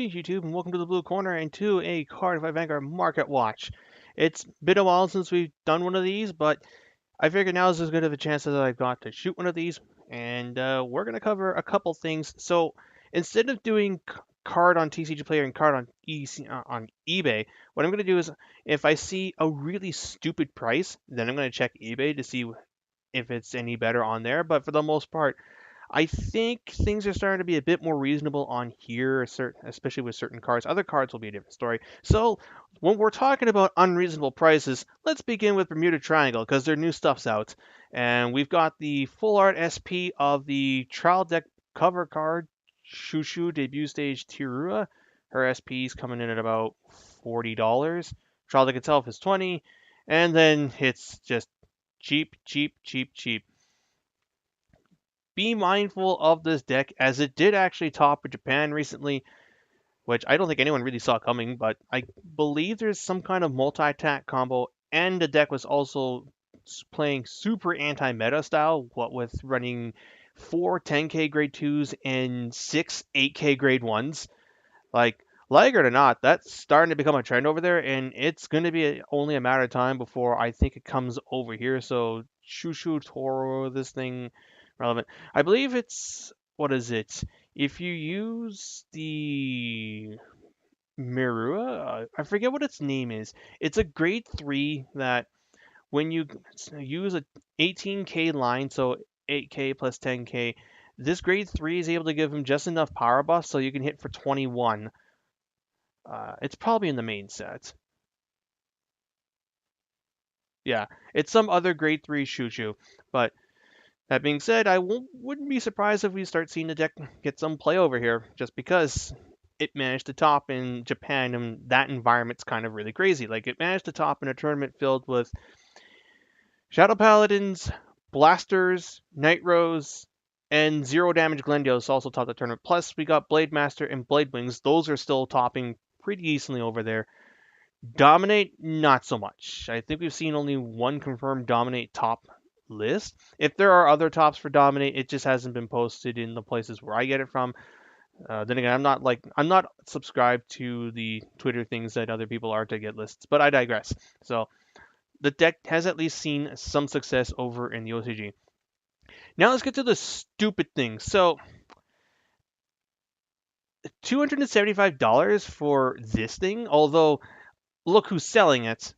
Greetings, YouTube, and welcome to the Blue Corner and to a Cardfight Vanguard Market Watch. It's been a while since we've done one of these, but I figured now is as good of a chance as I've got to shoot one of these, and we're going to cover a couple things. So instead of doing card on TCG Player and card on on eBay, what I'm going to do is if I see a really stupid price, then I'm going to check eBay to see if it's any better on there. But for the most part, I think things are starting to be a bit more reasonable on here, especially with certain cards. Other cards will be a different story. So, when we're talking about unreasonable prices, let's begin with Bermuda Triangle because their new stuff's out. And we've got the full art SP of the Trial Deck cover card, Shushu Debut Stage Tirua. Her SP is coming in at about $40. Trial Deck itself is 20, and then it's just cheap, cheap, cheap, cheap. Be mindful of this deck as it did actually top in Japan recently, which I don't think anyone really saw coming, but I believe there's some kind of multi-attack combo, and the deck was also playing super anti-meta style, what with running 4 10k grade 2s and 6 8k grade 1s. Like it or not, that's starting to become a trend over there, and it's going to be only a matter of time before I think it comes over here. So, Shushu Toro, this thing relevant. I believe it's what is it? If you use the Mirua, I forget what its name is. It's a grade 3 that when you use a 18k line, so 8k plus 10k, this grade 3 is able to give him just enough power buff so you can hit for 21. It's probably in the main set. Yeah, it's some other grade 3 Shushu. But that being said, wouldn't be surprised if we start seeing the deck get some play over here, just because it managed to top in Japan, and that environment's kind of really crazy. Like, it managed to top in a tournament filled with Shadow Paladins, Blasters, Nitros, and Zero Damage Glendios also topped the tournament. Plus, we got Blade Master and Blade Wings. Those are still topping pretty decently over there. Dominate, not so much. I think we've seen only one confirmed Dominate top list. If there are other tops for Dominate, it just hasn't been posted in the places where I get it from. Then again, I'm not subscribed to the Twitter things that other people are to get lists, but I digress. So the deck has at least seen some success over in the OCG. Now let's get to the stupid thing. So $275 for this thing, although look who's selling it.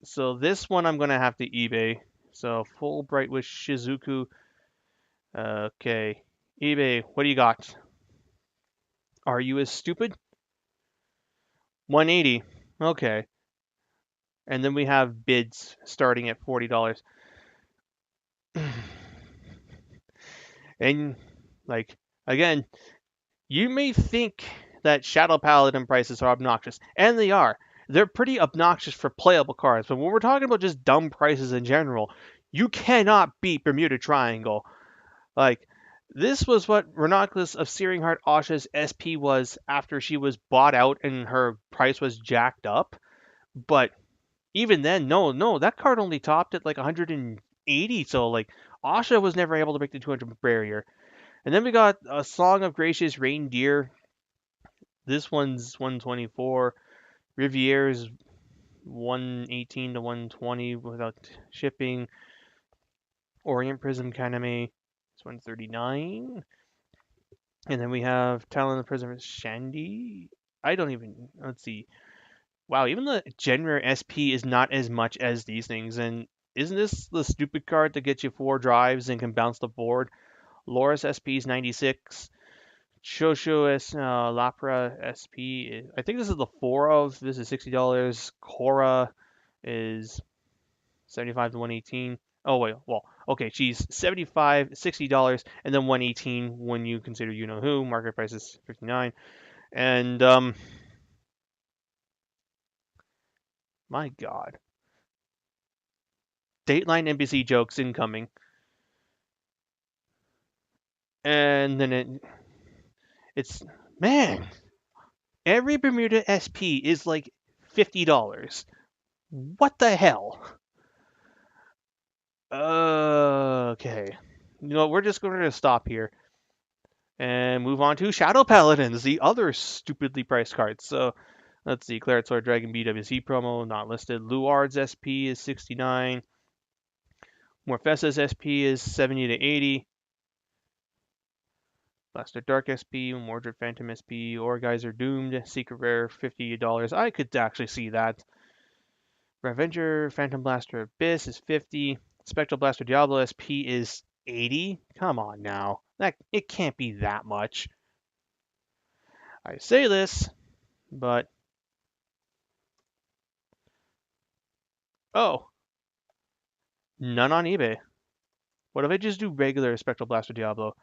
So this one I'm going to have to eBay. So full bright with Shizuku. Okay. eBay, what do you got? Are you as stupid? 180. Okay. And then we have bids starting at $40. And like again, you may think that Shadow Paladin prices are obnoxious, and they are. They're pretty obnoxious for playable cards, but when we're talking about just dumb prices in general, you cannot beat Bermuda Triangle. Like, this was what Ranoclus of Searing Heart Asha's SP was after she was bought out and her price was jacked up. But even then, no, that card only topped at like 180, so like Asha was never able to break the 200 barrier. And then we got a Song of Gracious Reindeer. This one's 124. Riviere's 118 to 120 without shipping. Orient Prism Kaname is 139. And then we have Talon the Prisoner Shandy. I don't even, let's see. Wow, even the Genrare SP is not as much as these things. And isn't this the stupid card that gets you 4 drives and can bounce the board? Loris SP is 96. Shosho Lapra SP. I think this is the 4 of. This is $60. Cora is 75 to 118. Oh wait, well, okay, she's 75, $60, and then 118 when you consider you know who. Market price is 59. And my God, Dateline NBC jokes incoming. And then it's man, every Bermuda SP is like $50. What the hell? Okay. You know, we're just going to stop here. And move on to Shadow Paladins, the other stupidly priced cards. So let's see, Claritoy Dragon BWC promo, not listed. Luard's SP is 69. Morphesa's SP is 70 to 80. Blaster Dark SP, Mordred Phantom SP, Orgeyser Doomed, Secret Rare, $50. I could actually see that. Revenger, Phantom Blaster Abyss is 50. Spectral Blaster Diablo SP is 80. Come on now. It can't be that much. I say this, but oh, none on eBay. What if I just do regular Spectral Blaster Diablo?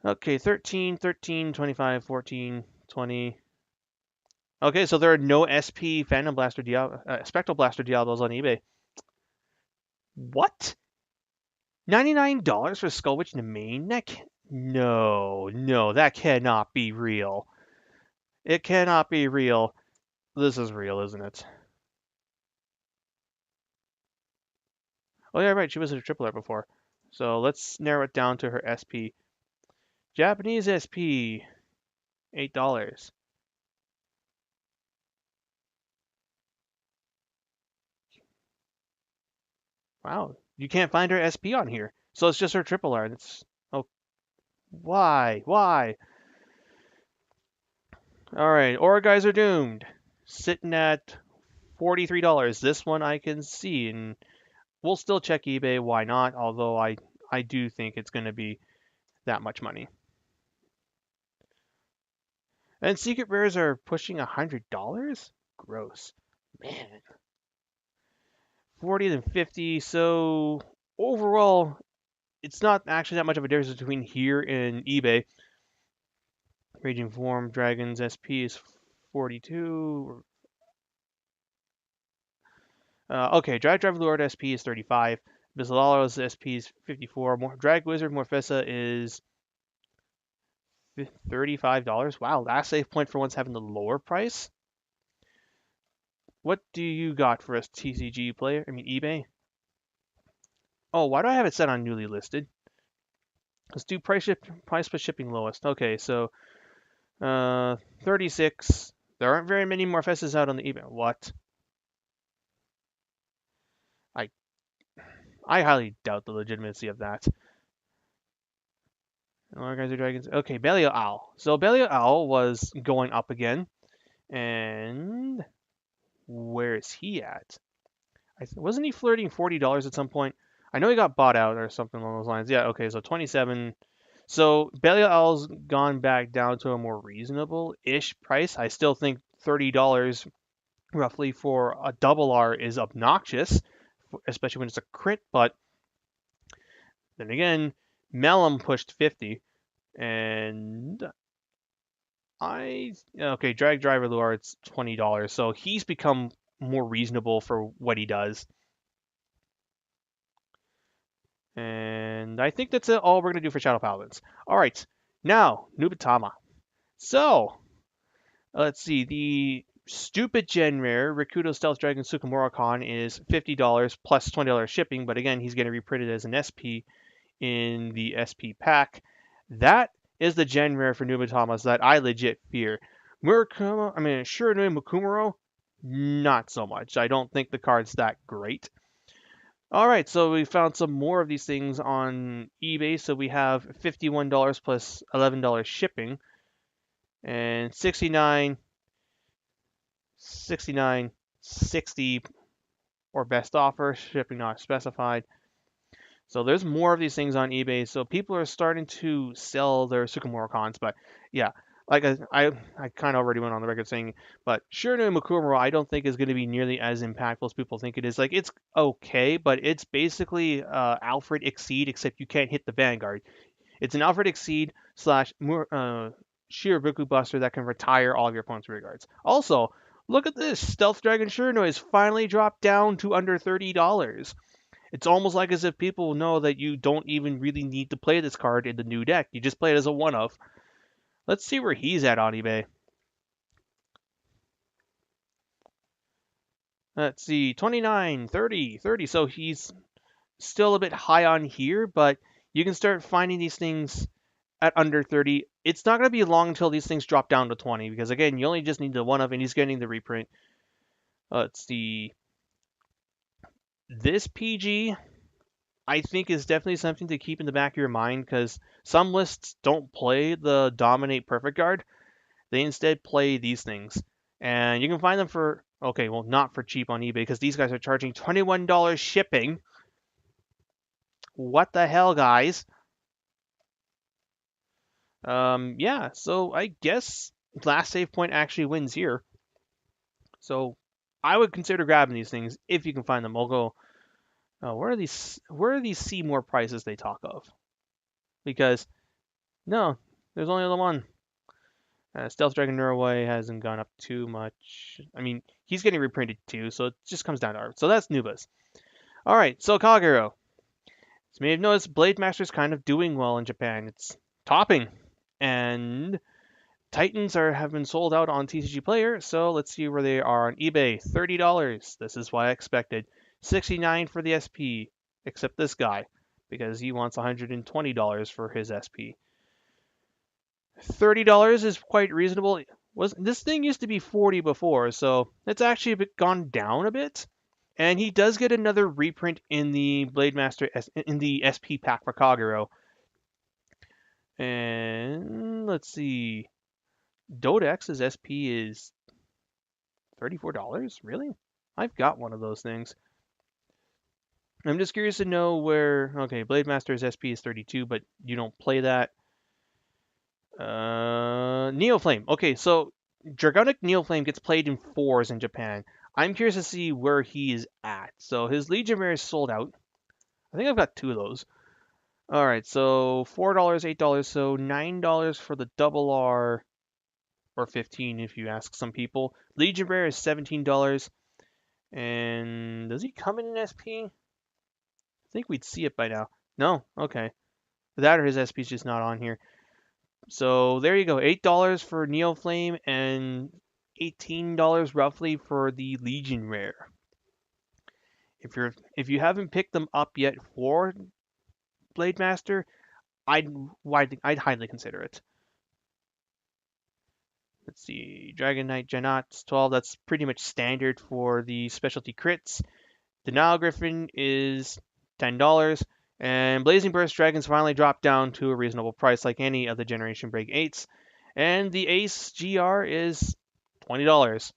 Okay, 13, 13, 25, 14, 20. Okay, so there are no SP Phantom Blaster Diablo, Spectral Blaster Diablos on eBay. What? $99 for Skull Witch in the main? No, that cannot be real. It cannot be real. This is real, isn't it? Oh yeah, right. She was a triple R before. So let's narrow it down to her SP. Japanese SP, $8. Wow, you can't find her SP on here. So it's just her triple R. It's oh, why? Why? All right, Aura are doomed. Sitting at $43. This one I can see, and we'll still check eBay. Why not? Although I do think it's going to be that much money. And secret rares are pushing $100. Gross, man. 40 and 50. So overall, it's not actually that much of a difference between here and eBay. Raging Form Dragons SP is 42. Okay, Drag Driver Lord SP is 35. Bizzlalo's SP is 54. Drag Wizard Morfessa is $35. Wow, last save point for once having the lower price. What do you got for us, TCG player? I mean, eBay? Oh, why do I have it set on newly listed? Let's do price per shipping lowest. Okay, so 36. There aren't very many Morfessas out on the eBay. What? I I highly doubt the legitimacy of that. All guys are dragons. Okay, Belial Owl. So Belial Owl was going up again, and where is he at? Wasn't he flirting $40 at some point? I know he got bought out or something along those lines. Yeah, okay, so 27. So Belial Owl's gone back down to a more reasonable-ish price. I still think $30 roughly for a double R is obnoxious, especially when it's a crit, but then again, Mellum pushed 50, and okay, Drag Driver Lure, it's $20, so he's become more reasonable for what he does. And I think that's all we're going to do for Shadow Paladins. All right, now, Nubatama. So, let's see, the stupid Gen Rare, Rikudo Stealth Dragon Sukamura Khan is $50 plus $20 shipping, but again, he's getting reprinted as an SP in the SP pack. That is the Gen Rare for Numatamas that I legit fear. Shiranui Mukumuro, not so much. I don't think the card's that great. Alright, so we found some more of these things on eBay. So we have $51 plus $11 shipping, and 69, 69, 60, or best offer, shipping not specified. So there's more of these things on eBay. So people are starting to sell their Sukamura cons. But yeah, like I kind of already went on the record saying, but Shiranui Mukumuro I don't think is going to be nearly as impactful as people think it is. Like it's okay, but it's basically Alfred Exceed, except you can't hit the Vanguard. It's an Alfred Exceed slash Shirabuku Buster that can retire all of your opponent's rear guards. Also, look at this. Stealth Dragon Shiranui has finally dropped down to under $30. It's almost like as if people know that you don't even really need to play this card in the new deck. You just play it as a one-of. Let's see where he's at on eBay. Let's see, 29, 30, 30. So he's still a bit high on here, but you can start finding these things at under 30. It's not going to be long until these things drop down to 20 because again, you only just need the one of, and he's getting the reprint. Let's see. This PG, I think, is definitely something to keep in the back of your mind because some lists don't play the Dominate Perfect Guard. They instead play these things. And you can find them for, okay, well, not for cheap on eBay because these guys are charging $21 shipping. What the hell, guys? Yeah, so I guess last save point actually wins here. So I would consider grabbing these things if you can find them. I'll go. Where are these? Where are these Seymour prices they talk of? Because no, there's only the one. Stealth Dragon Norway hasn't gone up too much. I mean, he's getting reprinted too, so it just comes down to art. So that's Nubas. All right, so Kagero. As you may have noticed, Blade Master's kind of doing well in Japan. It's topping, and Titans have been sold out on TCG Player, so let's see where they are on eBay. $30. This is what I expected. $69 for the SP, except this guy, because he wants $120 for his SP. $30 is quite reasonable. This thing used to be 40 before, so it's actually gone down a bit. And he does get another reprint in the Blade Master in the SP pack for Kagero. And let's see. Dodex's SP is $34? Really? I've got one of those things. I'm just curious to know where. Okay, Blade Master's SP is 32, but you don't play that. Neoflame. Okay, so Dragonic Neoflame gets played in fours in Japan. I'm curious to see where he is at. So his Legion Rare is sold out. I think I've got two of those. All right, so $4, $8, so $9 for the double R, or 15 if you ask some people. Legion Rare is $17. And does he come in an SP? I think we'd see it by now. No? Okay. That or his SP is just not on here. So there you go. $8 for Neoflame and $18 roughly for the Legion Rare. If you haven't picked them up yet for Blade Master, I'd highly consider it. Let's see. Dragon Knight Janat's 12. That's pretty much standard for the specialty crits. The Nile Griffin is $10. And Blazing Burst Dragons finally dropped down to a reasonable price like any of the Generation Break 8s. And the Ace GR is $20.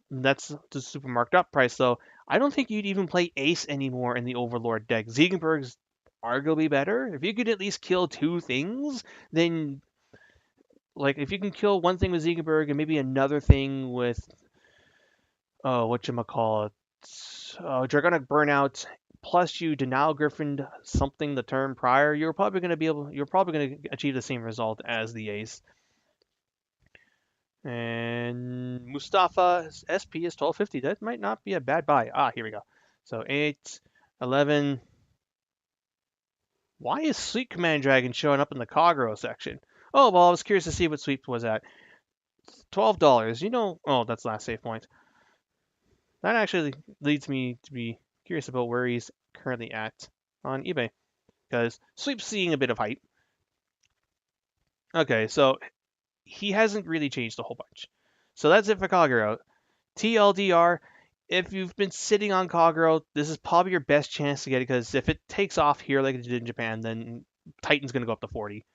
That's the super marked up price though. I don't think you'd even play Ace anymore in the Overlord deck. Ziegenberg's arguably better. If you could at least kill two things, then like if you can kill one thing with Ziegenberg and maybe another thing with whatchamacallit, Dragonic Burnout, plus you Denial Griffined something the turn prior, you're probably going to achieve the same result as the Ace. And Mustafa's SP is 1250. That might not be a bad buy. Ah, here we go. So 8, 11. Why is Sweep Command Dragon showing up in the Kagero section? Oh, well, I was curious to see what Sweep was at. $12. You know, oh, that's last save point. That actually leads me to be curious about where he's currently at on eBay. Because Sweep's seeing a bit of hype. Okay, so he hasn't really changed a whole bunch. So that's it for Kagero. TLDR, if you've been sitting on Kagero, this is probably your best chance to get it because if it takes off here like it did in Japan, then Titan's going to go up to 40.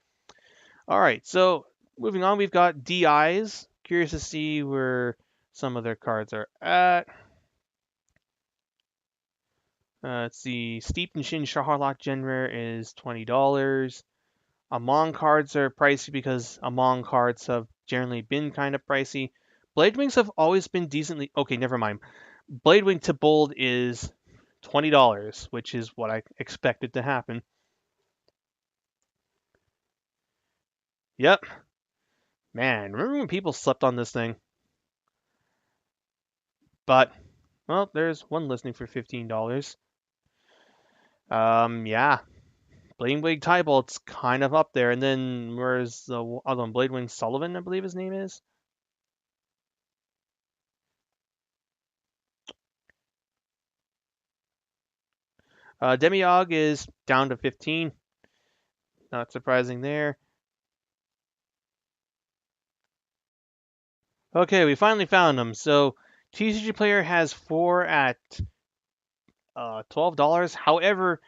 All right, so moving on, we've got DIs. Curious to see where some of their cards are at. Let's see. Steeped and Shin Shaharlock Gen Rare is $20. Among cards are pricey because Among cards have generally been kind of pricey. Blade Wings have always been decently. Okay, never mind. Blade Wing to Bold is $20, which is what I expected to happen. Yep. Man, remember when people slept on this thing? But, well, there's one listing for $15. Yeah. Blade Wing Tybolt's kind of up there. And then where's the other one? Blade Wing Sullivan, I believe his name is. Demiog is down to 15. Not surprising there. Okay, we finally found them. So TCG Player has 4 at $12. However,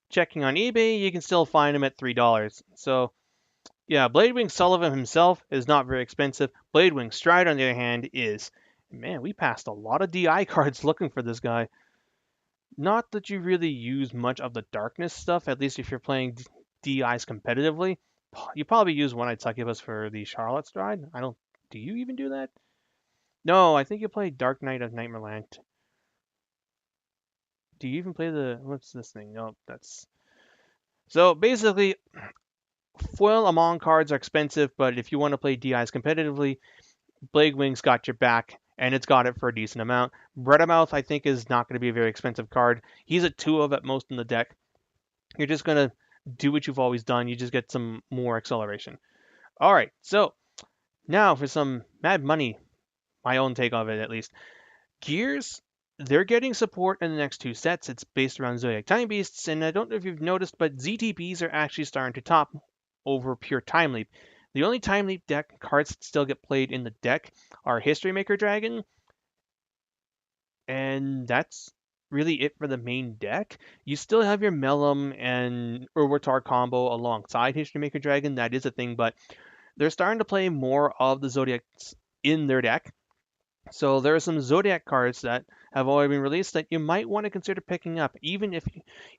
checking on eBay, you can still find them at $3. So yeah, Bladewing Sullivan himself is not very expensive. Bladewing Stride, on the other hand, is. Man, we passed a lot of DI cards looking for this guy. Not that you really use much of the darkness stuff, at least if you're playing DIs competitively. You probably use One-Eyed Succubus for the Charlotte Stride. I don't. Do you even do that? No, I think you play Dark Knight of Nightmareland. Do you even play the what's this thing? No, that's so basically foil Amon cards are expensive, but if you want to play DIs competitively, Blade Wing's got your back, and it's got it for a decent amount. Breadamouth, I think, is not going to be a very expensive card. He's a 2 of at most in the deck. You're just going to do what you've always done. You just get some more acceleration. All right, so now for some mad money, my own take of it at least. Gears, they're getting support in the next 2 sets. It's based around Zodiac Time Beasts, and I don't know if you've noticed, but ZTBs are actually starting to top over pure Time Leap. The only Time Leap deck cards that still get played in the deck are History Maker Dragon, and that's really it for the main deck. You still have your Mellum and Urwatar combo alongside History Maker Dragon. That is a thing, but they're starting to play more of the Zodiacs in their deck. So there are some Zodiac cards that have already been released that you might want to consider picking up, even if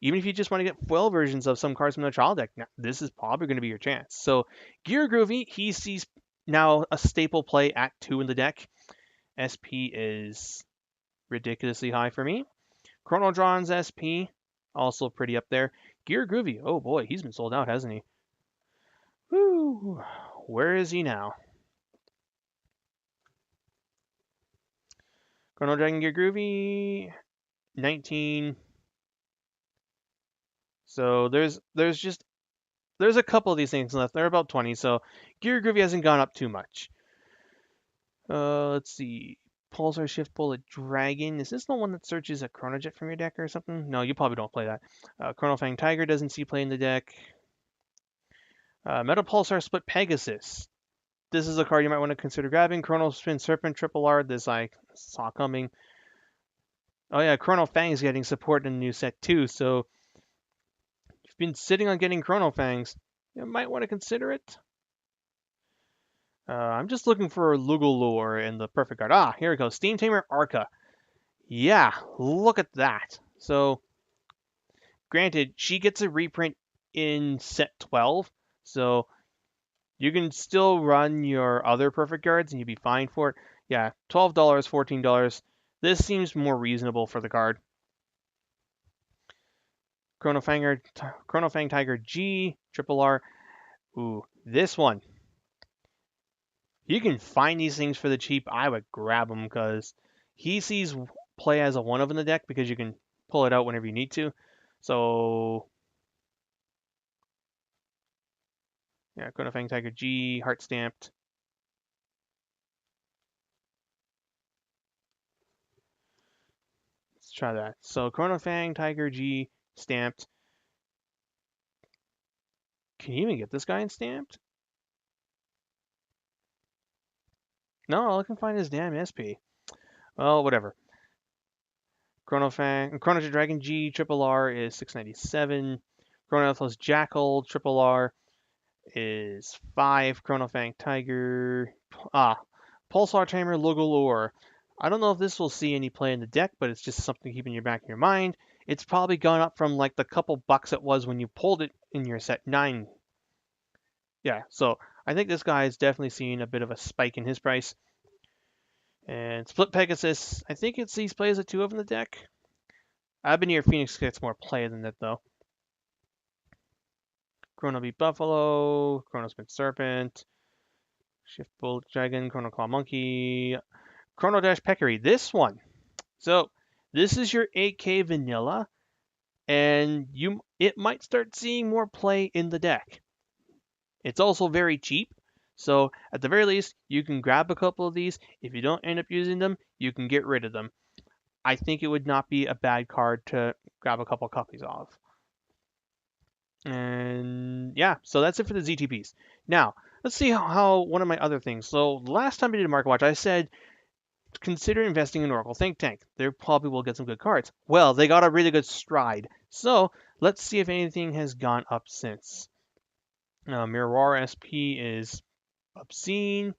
you just want to get foil versions of some cards from the trial deck. Now, this is probably going to be your chance. So Gear Groovy, he sees now a staple play at 2 in the deck. SP is ridiculously high for me. Chronodron's SP, also pretty up there. Gear Groovy, oh boy, he's been sold out, hasn't he? Woo! Where is he now? Chrono Dragon Gear Groovy, 19. So there's a couple of these things left. They're about 20, so Gear Groovy hasn't gone up too much. Let's see. Pulsar Shift Bullet Dragon. Is this the one that searches a Chronojet from your deck or something? No, you probably don't play that. Chrono Fang Tiger doesn't see play in the deck. Metal Pulsar Split Pegasus. This is a card you might want to consider grabbing. Chrono Spin Serpent Triple R. This I saw coming. Oh yeah, Chrono Fang's getting support in the new set too, so if you've been sitting on getting Chrono Fangs, you might want to consider it. I'm just looking for Lugalore in the perfect card. Ah, here we go. Steam Tamer Arca. Yeah, look at that. So, granted, she gets a reprint in set 12, so you can still run your other perfect cards and you'd be fine for it. Yeah, $12, $14. This seems more reasonable for the card. Chrono Fang Tiger G, Triple R. Ooh, this one. You can find these things for the cheap. I would grab them because he sees play as a 1 of in the deck because you can pull it out whenever you need to. So yeah, Chrono Fang Tiger G, Heart Stamped. Let's try that. So Chrono Fang Tiger G stamped. Can you even get this guy in stamped? No, all I can find is damn SP. Well, whatever. Chrono Dragon G Triple R is 697. Chronothos Jackal Triple R is 5. Chrono Fang Tiger. Pulsar Tamer Lugalore. I don't know if this will see any play in the deck, but it's just something to keep in your back of your mind. It's probably gone up from like the couple bucks it was when you pulled it in your set 9. Yeah, so I think this guy is definitely seeing a bit of a spike in his price. And Split Pegasus, I think it sees play as a 2 of in the deck. I've been here Phoenix gets more play than that though. Chrono Beat Buffalo, Chrono Spin Serpent, Shift Bullet Dragon, Chrono Claw Monkey, Chrono Dash Peccary. This one. So this is your 8K vanilla, and it might start seeing more play in the deck. It's also very cheap, so at the very least, you can grab a couple of these. If you don't end up using them, you can get rid of them. I think it would not be a bad card to grab a couple copies of. And yeah, so that's it for the ZTPs. Now, let's see how one of my other things. So last time I did a market watch, I said consider investing in Oracle Think Tank. They probably will get some good cards. Well, they got a really good stride. So let's see if anything has gone up since. Mirawar SP is obscene.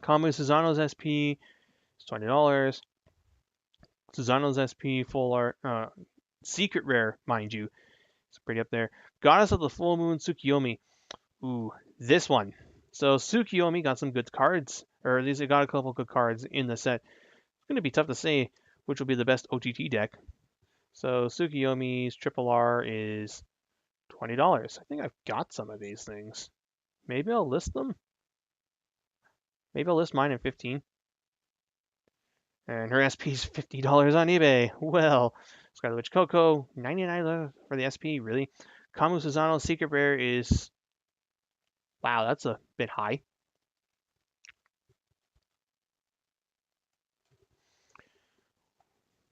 Kamu Susano's SP is $20. Susano's SP full art, secret rare, mind you. It's pretty up there. Goddess of the Full Moon Tsukiyomi. Ooh, this one. So Tsukiyomi got some good cards, or at least it got a couple good cards in the set. It's going to be tough to say which will be the best OTT deck. So Tsukiyomi's Triple R is $20. I think I've got some of these things. Maybe I'll list them. Maybe I'll list mine at 15. And her SP is $50 on eBay. Well, Scarlet Witch Coco, $99 for the SP, really. Kamu Susano's Secret Rare is, wow, that's a bit high.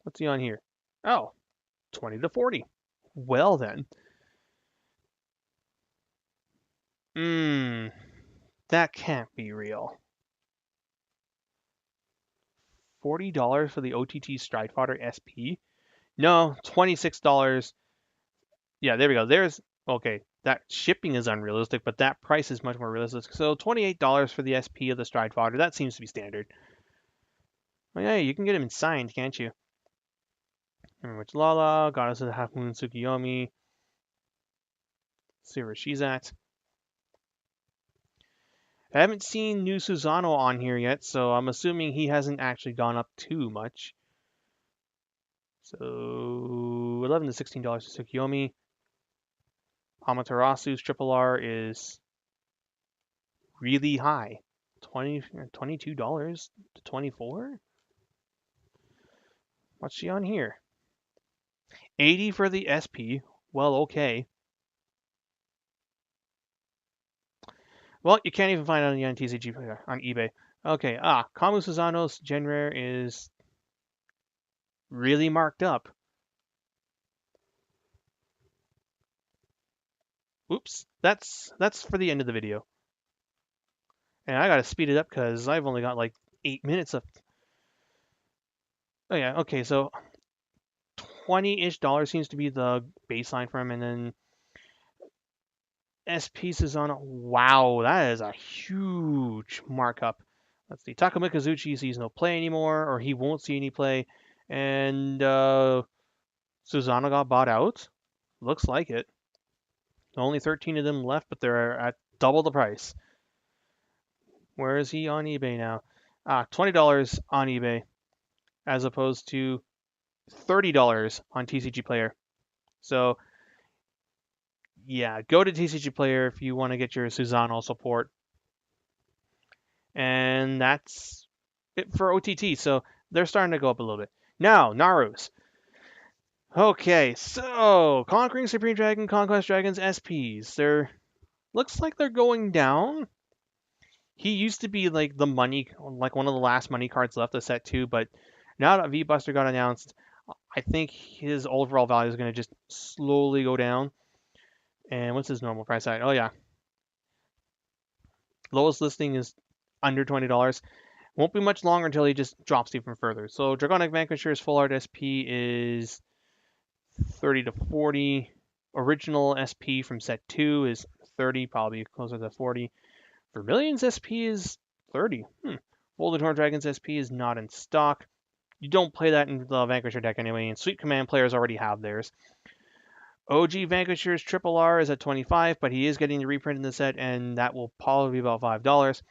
What's he on here? Oh, 20 to 40. Well then. That can't be real. $40 for the OTT Stridefighter SP? No, $26. Yeah, there we go. There's, okay, that shipping is unrealistic, but that price is much more realistic. So $28 for the SP of the Stridefighter. That seems to be standard. Oh, yeah, you can get him signed, can't you? Which Lala, Goddess of the Half Moon Tsukiyomi. See where she's at. I haven't seen new Susano on here yet, so I'm assuming he hasn't actually gone up too much. So $11 to $16 to Tsukiyomi. Amaterasu's Triple R is really high. $22 to $24? What's she on here? 80 for the SP. Well, okay. Well, you can't even find it on the TCG on eBay. Okay, Kamu Susano's Gen Rare is really marked up. Oops, that's for the end of the video. And I gotta speed it up because I've only got like 8 minutes left. Oh yeah, okay, so $20-ish seems to be the baseline for him, and then SP Susano. Wow, that is a huge markup. Let's see, Takuma Kazuchi sees no play anymore, or he won't see any play, and Susano got bought out. Looks like it. Only 13 of them left, but they're at double the price. Where is he on eBay now? $20 on eBay, as opposed to $30 on TCG Player. So, yeah, go to TCG Player if you want to get your Susano support. And that's it for OTT. So they're starting to go up a little bit. Now, Naru's. Okay, so Conquering Supreme Dragon, Conquest Dragons, SPs. Looks like they're going down. He used to be like the money, like one of the last money cards left of set 2, but now that V-Buster got announced, I think his overall value is going to just slowly go down. And what's his normal price at? Oh yeah, lowest listing is under $20. Won't be much longer until he just drops even further. So Dragonic Vanquisher's full art SP is 30 to 40. Original SP from set 2 is 30, probably closer to 40. Vermilion's SP is 30. Folded Horn Dragon's SP is not in stock. You don't play that in the Vanquisher deck anyway, and Sweet Command players already have theirs. OG Vanquisher's Triple R is at 25, but he is getting the reprint in the set, and that will probably be about $5.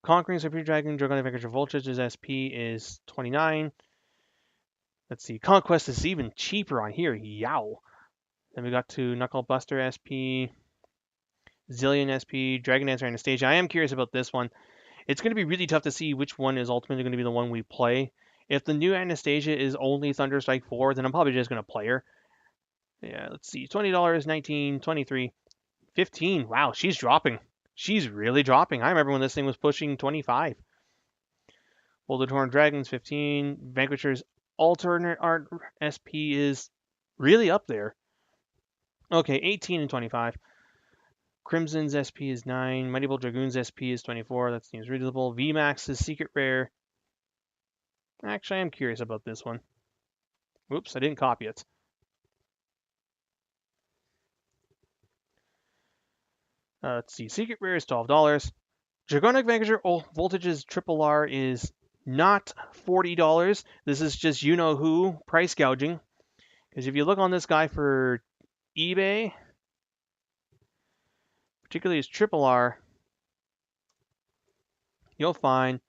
Conquering Supreme Dragon, Dragonic Vanquisher Voltage's SP is 29. Let's see, Conquest is even cheaper on here. Yow. Then we got to Knuckle Buster SP, Zillion SP, Dragon Dancer Anastasia. I am curious about this one. It's going to be really tough to see which one is ultimately going to be the one we play. If the new Anastasia is only Thunderstrike 4, then I'm probably just going to play her. Yeah, let's see. $20, 19, 23, 15. Wow, she's dropping. She's really dropping. I remember when this thing was pushing 25. Folded Horn Dragons, 15. Vanquisher's alternate art SP is really up there. Okay, 18 and 25. Crimson's SP is 9. Mighty Bolt Dragoon's SP is 24. That seems reasonable. VMAX's secret rare. Actually, I'm curious about this one. Oops, I didn't copy it. Let's see. Secret rare is $12. Dragonic Vanquisher Voltage's Triple R is not $40. This is just you know who price gouging. Because if you look on this guy for eBay, particularly his Triple R, you'll find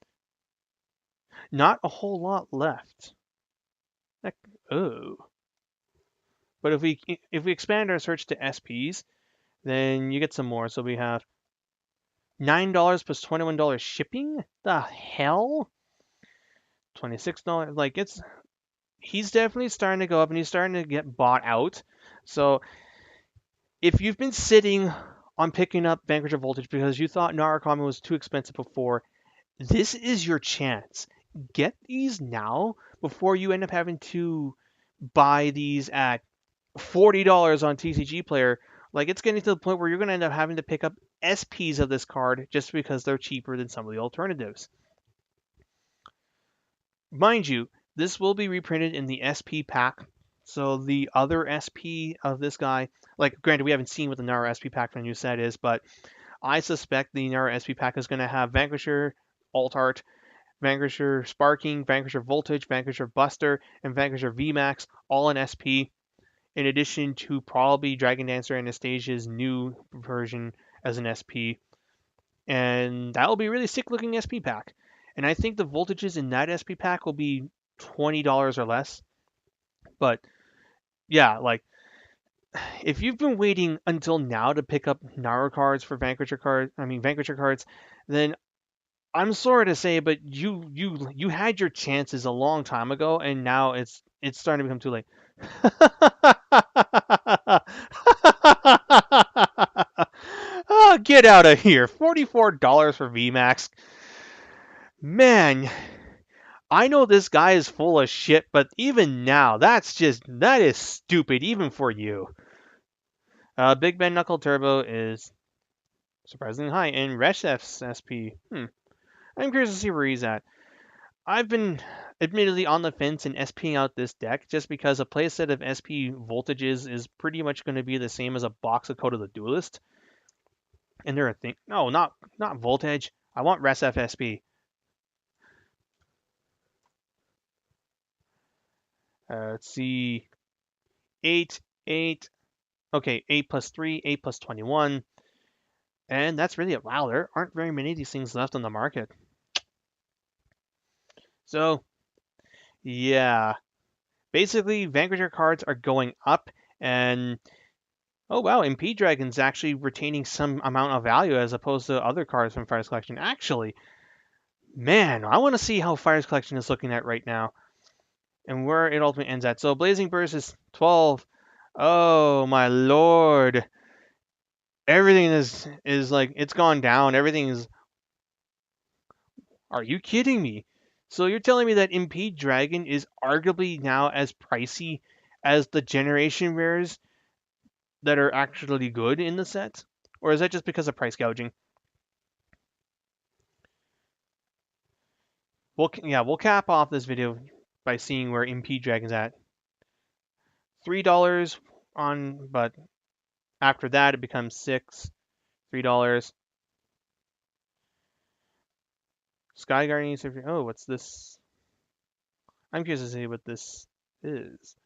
not a whole lot left. Oh. But if we expand our search to SPs, then you get some more. So we have $9 plus $21 shipping. The hell? $26. Like he's definitely starting to go up and he's starting to get bought out. So if you've been sitting on picking up Vanquisher Voltage because you thought Narukami was too expensive before, this is your chance. Get these now before you end up having to buy these at $40 on TCG Player. Like it's getting to the point where you're going to end up having to pick up SPs of this card just because they're cheaper than some of the alternatives. Mind you, this will be reprinted in the SP pack. So the other SP of this guy, like granted we haven't seen what the Nara SP pack for the new set is, but I suspect the Nara SP pack is going to have Vanquisher, Alt Art, Vanquisher Sparking, Vanquisher Voltage, Vanquisher Buster, and Vanquisher VMAX all in SP, in addition to probably Dragon Dancer Anastasia's new version as an SP. And that'll be a really sick looking SP pack. And I think the voltages in that SP pack will be $20 or less. But yeah, like if you've been waiting until now to pick up Nara cards for Vanquisher cards, then I'm sorry to say, but you had your chances a long time ago, and now it's starting to become too late. Oh, get out of here! $44 for VMAX. Man, I know this guy is full of shit, but even now, that is stupid, even for you. Big Ben Knuckle Turbo is surprisingly high, and Reshef's SP. I'm curious to see where he's at. I've been admittedly on the fence in SPing out this deck just because a playset of SP voltages is pretty much going to be the same as a box of Code of the Duelist. And they're a thing. No, not voltage. I want Resef SP. Let's see. 8, 8. Okay, 8 plus 3, 8 plus 21. And that's really it. Wow, there aren't very many of these things left on the market. So, yeah. Basically, Vanquisher cards are going up, and oh wow, MP Dragon's actually retaining some amount of value as opposed to other cards from Fire's Collection. Actually, man, I want to see how Fire's Collection is looking at right now and where it ultimately ends at. So Blazing Burst is 12. Oh my lord. Everything is like it's gone down. Everything is. Are you kidding me? So you're telling me that MP Dragon is arguably now as pricey as the generation rares that are actually good in the set? Or is that just because of price gouging? We'll cap off this video by seeing where MP Dragon's at. $3 on, but after that it becomes $3. Sky Guardian. Oh, what's this? I'm curious to see what this is.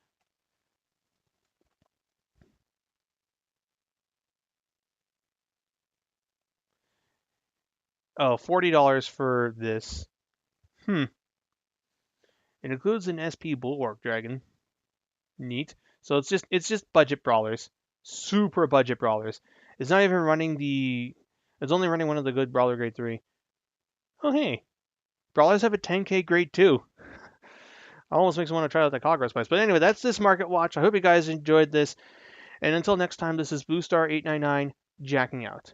Oh, $40 for this. It includes an SP Bulwark Dragon. Neat. So it's just budget brawlers. Super budget brawlers. It's not even running the. It's only running one of the good brawler grade 3. Oh hey, brawlers have a 10k grade 2. Almost makes me want to try out the Conqueror Spice. But anyway, that's this market watch. I hope you guys enjoyed this. And until next time, this is BlueStar899 jacking out.